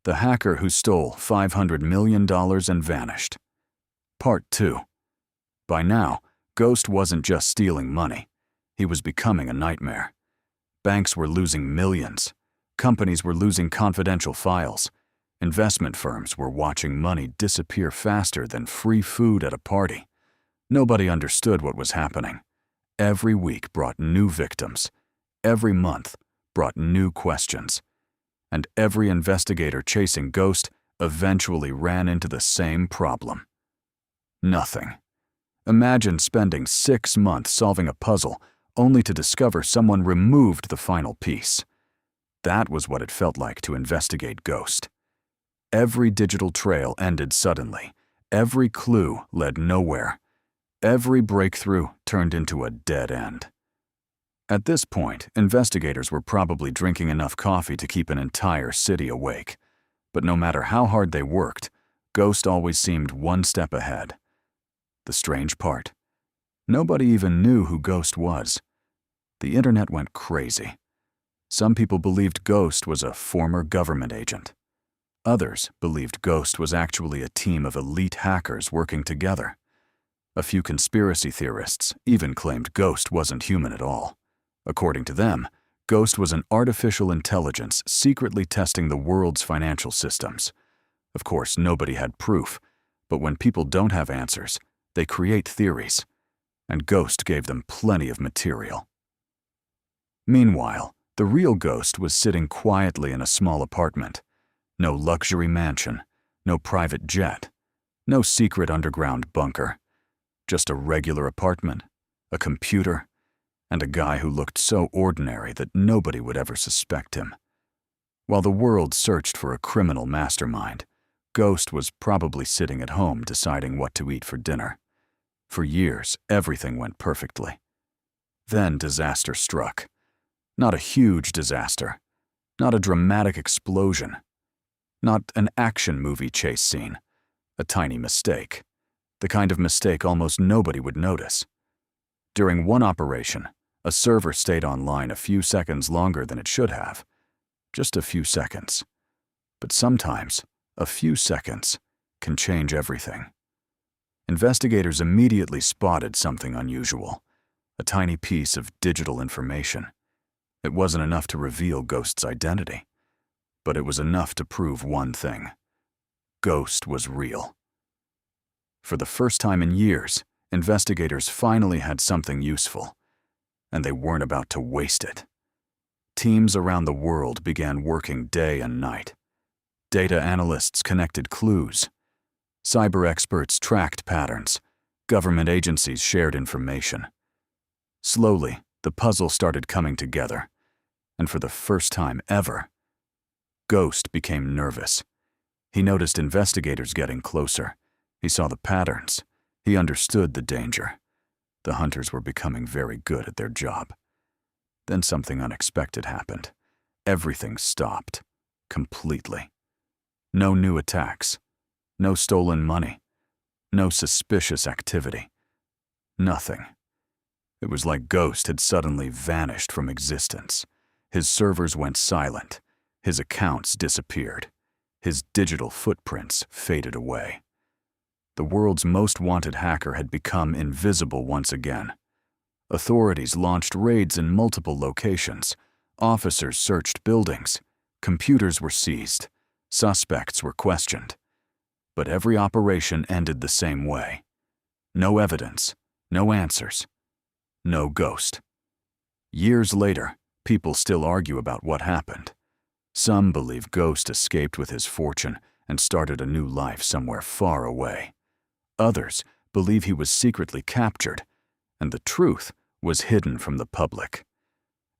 The Hacker Who Stole $500 million and Vanished. Part 2. By now, Ghost wasn't just stealing money. He was becoming a nightmare. Banks were losing millions. Companies were losing confidential files. Investment firms were watching money disappear faster than free food at a party. Nobody understood what was happening. Every week brought new victims. Every month brought new questions. And every investigator chasing Ghost eventually ran into the same problem. Nothing. Imagine spending 6 months solving a puzzle only to discover someone removed the final piece. That was what it felt like to investigate Ghost. Every digital trail ended suddenly. Every clue led nowhere. Every breakthrough turned into a dead end. At this point, investigators were probably drinking enough coffee to keep an entire city awake. But no matter how hard they worked, Ghost always seemed one step ahead. The strange part, nobody even knew who Ghost was. The internet went crazy. Some people believed Ghost was a former government agent. Others believed Ghost was actually a team of elite hackers working together. A few conspiracy theorists even claimed Ghost wasn't human at all. According to them, Ghost was an artificial intelligence secretly testing the world's financial systems. Of course, nobody had proof, but when people don't have answers, they create theories, and Ghost gave them plenty of material. Meanwhile, the real Ghost was sitting quietly in a small apartment. No luxury mansion, no private jet, no secret underground bunker. Just a regular apartment, a computer, and a guy who looked so ordinary that nobody would ever suspect him. While the world searched for a criminal mastermind, Ghost was probably sitting at home deciding what to eat for dinner. For years, everything went perfectly. Then disaster struck. Not a huge disaster, not a dramatic explosion, not an action movie chase scene. A tiny mistake. The kind of mistake almost nobody would notice. During one operation, a server stayed online a few seconds longer than it should have. Just a few seconds. But sometimes, a few seconds can change everything. Investigators immediately spotted something unusual. A tiny piece of digital information. It wasn't enough to reveal Ghost's identity, but it was enough to prove one thing. Ghost was real. For the first time in years, investigators finally had something useful, and they weren't about to waste it. Teams around the world began working day and night. Data analysts connected clues. Cyber experts tracked patterns. Government agencies shared information. Slowly, the puzzle started coming together, and for the first time ever, Ghost became nervous. He noticed investigators getting closer. He saw the patterns. He understood the danger. The hunters were becoming very good at their job. Then something unexpected happened. Everything stopped. Completely. No new attacks. No stolen money. No suspicious activity. Nothing. It was like Ghost had suddenly vanished from existence. His servers went silent. His accounts disappeared. His digital footprints faded away. The world's most wanted hacker had become invisible once again. Authorities launched raids in multiple locations. Officers searched buildings. Computers were seized. Suspects were questioned. But every operation ended the same way. No evidence, no answers, no Ghost. Years later, people still argue about what happened. Some believe Ghost escaped with his fortune and started a new life somewhere far away. Others believe he was secretly captured, and the truth was hidden from the public.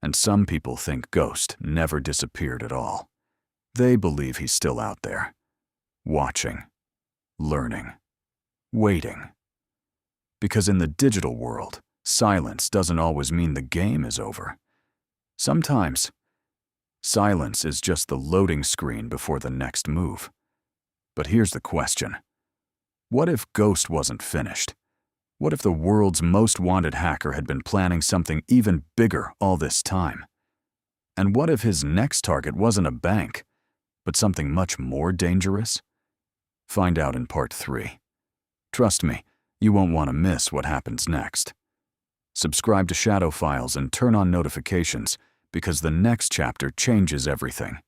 And some people think Ghost never disappeared at all. They believe he's still out there, watching, learning, waiting. Because in the digital world, silence doesn't always mean the game is over. Sometimes, silence is just the loading screen before the next move. But here's the question. What if Ghost wasn't finished? What if the world's most wanted hacker had been planning something even bigger all this time? And what if his next target wasn't a bank, but something much more dangerous? Find out in Part 3. Trust me, you won't want to miss what happens next. Subscribe to Shadow Files and turn on notifications because the next chapter changes everything.